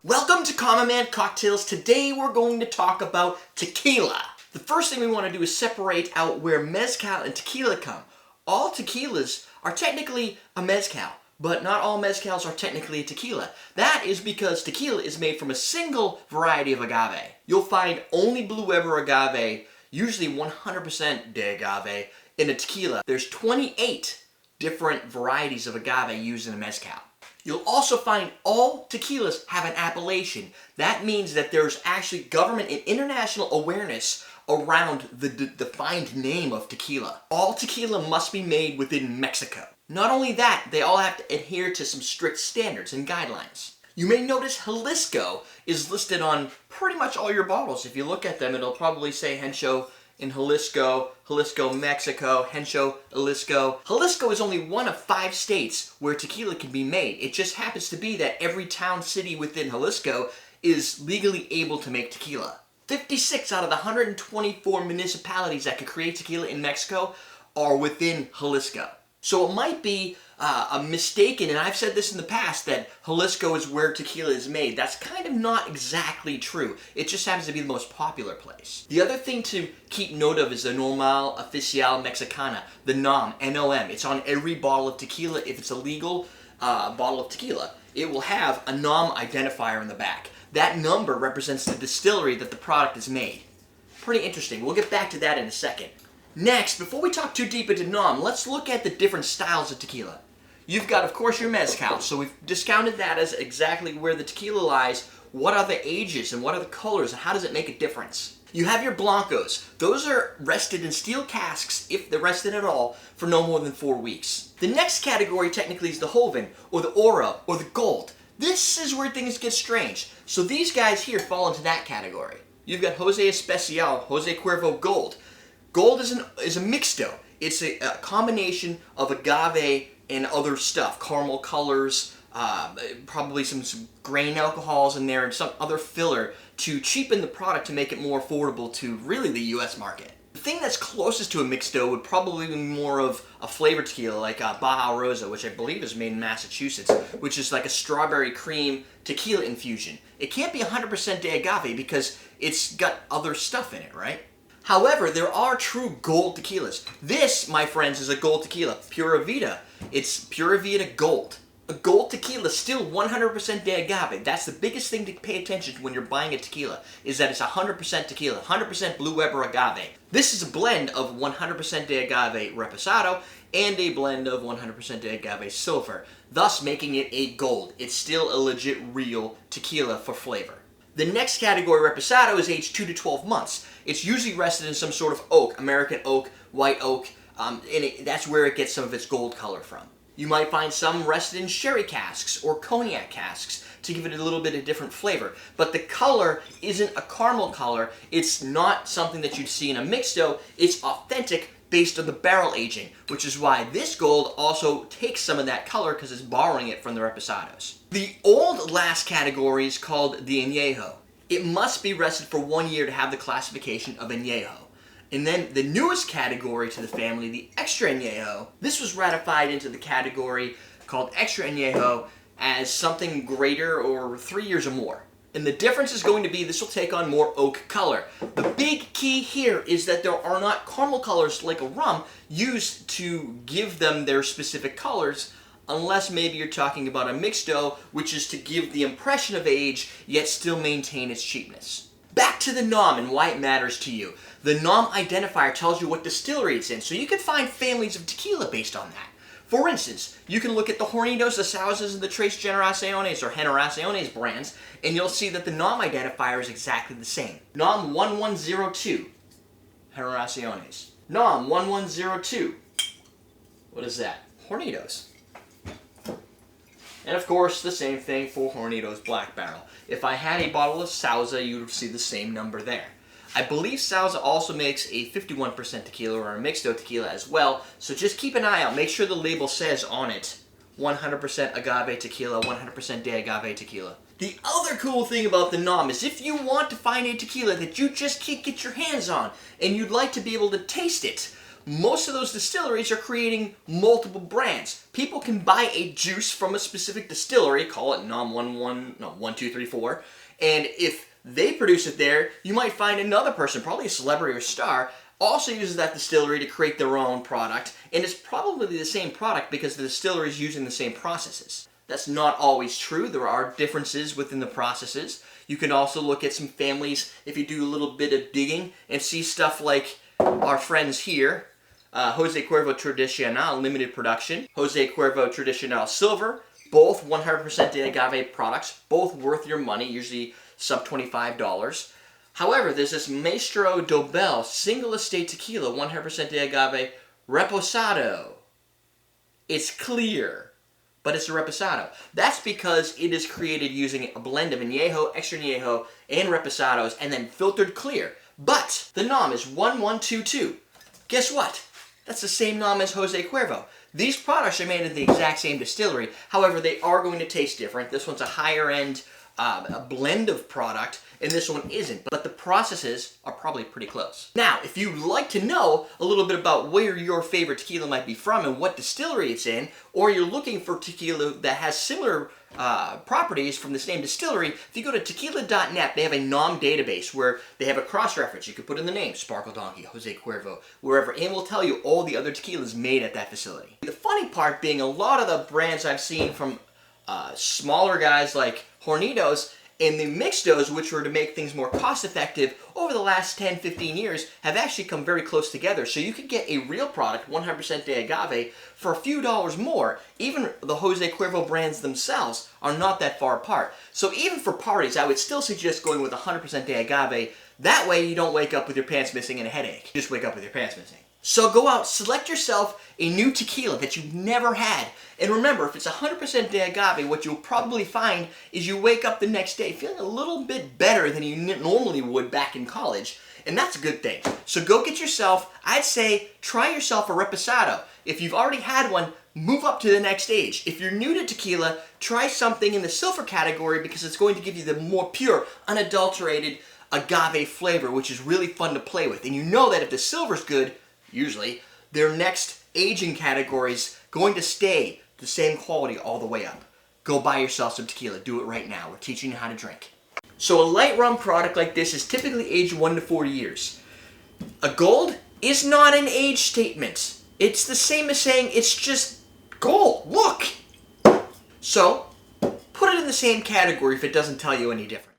Welcome to Common Man Cocktails. Today we're going to talk about tequila. The first thing we want to do is separate out where mezcal and tequila come. All tequilas are technically a mezcal, but not all mezcals are technically a tequila. That is because tequila is made from a single variety of agave. You'll find only Blue Ever agave, usually 100% de agave, in a tequila. There's 28 different varieties of agave used in a mezcal. You'll also find all tequilas have an appellation. That means that there's actually government and international awareness around the defined name of tequila. All tequila must be made within Mexico. Not only that, they all have to adhere to some strict standards and guidelines. You may notice Jalisco is listed on pretty much all your bottles. If you look at them, it'll probably say Hencho in Jalisco, Jalisco, Mexico, Hencho, Jalisco. Jalisco is only one of 5 states where tequila can be made. It just happens to be that every town, city within Jalisco is legally able to make tequila. 56 out of the 124 municipalities that could create tequila in Mexico are within Jalisco. So it might be a mistaken, and I've said this in the past, that Jalisco is where tequila is made. That's kind of not exactly true. It just happens to be the most popular place. The other thing to keep note of is the Normal Oficial Mexicana, the NOM, N-O-M. It's on every bottle of tequila. If it's a legal bottle of tequila, it will have a NOM identifier in the back. That number represents the distillery that the product is made. Pretty interesting. We'll get back to that in a second. Next, before we talk too deep into NOM, let's look at the different styles of tequila. You've got, of course, your mezcal, so we've discounted that as exactly where the tequila lies. What are the ages and what are the colors and how does it make a difference? You have your blancos. Those are rested in steel casks, if they're rested at all, for no more than 4 weeks. The next category technically is the Joven, or the Oro, or the Gold. This is where things get strange. So these guys here fall into that category. You've got Jose Especial, Jose Cuervo Gold. Gold is a mixto. It's a combination of agave and other stuff, caramel colors, probably some grain alcohols in there and some other filler to cheapen the product to make it more affordable to really the US market. The thing that's closest to a mixto would probably be more of a flavored tequila like Baja Rosa, which I believe is made in Massachusetts, which is like a strawberry cream tequila infusion. It can't be 100% de agave because it's got other stuff in it, right? However, there are true gold tequilas. This, my friends, is a gold tequila, Pura Vida. It's Pura Vida Gold. A gold tequila is still 100% de agave. That's the biggest thing to pay attention to when you're buying a tequila, is that it's 100% tequila, 100% Blue Weber agave. This is a blend of 100% de agave Reposado and a blend of 100% de agave Silver, thus making it a gold. It's still a legit real tequila for flavor. The next category, Reposado, is aged 2 to 12 months. It's usually rested in some sort of oak, American oak, white oak, and that's where it gets some of its gold color from. You might find some rested in sherry casks or cognac casks to give it a little bit of different flavor. But the color isn't a caramel color. It's not something that you'd see in a mixto. It's authentic based on the barrel aging, which is why this gold also takes some of that color because it's borrowing it from the Reposados. The old last category is called the anejo. It must be rested for 1 year to have the classification of anejo. And then the newest category to the family, the extra anejo, this was ratified into the category called extra anejo as something greater or 3 years or more. And the difference is going to be this will take on more oak color. The big key here is that there are not caramel colors like a rum used to give them their specific colors, unless maybe you're talking about a mixto, which is to give the impression of age, yet still maintain its cheapness. Back to the NOM and why it matters to you. The NOM identifier tells you what distillery it's in, so you can find families of tequila based on that. For instance, you can look at the Hornitos, the Sauzas, and the Tres Generaciones or Generaciones brands, and you'll see that the NOM identifier is exactly the same. NOM 1102, Generaciones. NOM 1102, what is that? Hornitos. And of course, the same thing for Hornitos Black Barrel. If I had a bottle of Sauza, you would see the same number there. I believe Sauza also makes a 51% tequila or a mixto tequila as well, so just keep an eye out. Make sure the label says on it 100% agave tequila, 100% de agave tequila. The other cool thing about the NOM is if you want to find a tequila that you just can't get your hands on and you'd like to be able to taste it, most of those distilleries are creating multiple brands. People can buy a juice from a specific distillery, call it NOM 1234, and if they produce it there, you might find another person, probably a celebrity or star, also uses that distillery to create their own product, and it's probably the same product because the distillery is using the same processes. That's not always true. There are differences within the processes. You can also look at some families if you do a little bit of digging and see stuff like our friends here, Jose Cuervo Tradicional Limited Production, Jose Cuervo Tradicional Silver, both 100% de agave products, both worth your money, usually sub $25. However, there's this Maestro Dobel Single Estate Tequila 100% de agave Reposado. It's clear, but it's a Reposado. That's because it is created using a blend of anejo, extra anejo, and Reposados, and then filtered clear. But the NOM is 1122. Guess what? That's the same NOM as Jose Cuervo. These products are made in the exact same distillery. However, they are going to taste different. This one's a higher end a blend of product, and this one isn't, but the processes are probably pretty close. Now, if you'd like to know a little bit about where your favorite tequila might be from and what distillery it's in, or you're looking for tequila that has similar properties from the same distillery, if you go to tequila.net, they have a NOM database where they have a cross-reference. You can put in the name, Sparkle Donkey, Jose Cuervo, wherever, and it will tell you all the other tequilas made at that facility. The funny part being a lot of the brands I've seen from smaller guys like Hornitos and the mixtos, which were to make things more cost effective, over the last 10-15 years have actually come very close together. So you could get a real product, 100% de agave, for a few dollars more. Even the Jose Cuervo brands themselves are not that far apart. So even for parties, I would still suggest going with 100% de agave. That way you don't wake up with your pants missing and a headache. You just wake up with your pants missing. So go out, select yourself a new tequila that you've never had. And remember, if it's 100% de agave, what you'll probably find is you wake up the next day feeling a little bit better than you normally would back in college. And that's a good thing. So go get yourself, I'd say, try yourself a Reposado. If you've already had one, move up to the next stage. If you're new to tequila, try something in the silver category because it's going to give you the more pure, unadulterated agave flavor, which is really fun to play with. And you know that if the silver's good, usually, their next aging category's going to stay the same quality all the way up. Go buy yourself some tequila. Do it right now. We're teaching you how to drink. So a light rum product like this is typically aged 1 to 4 years. A gold is not an age statement. It's the same as saying it's just gold. Look! So, put it in the same category if it doesn't tell you any different.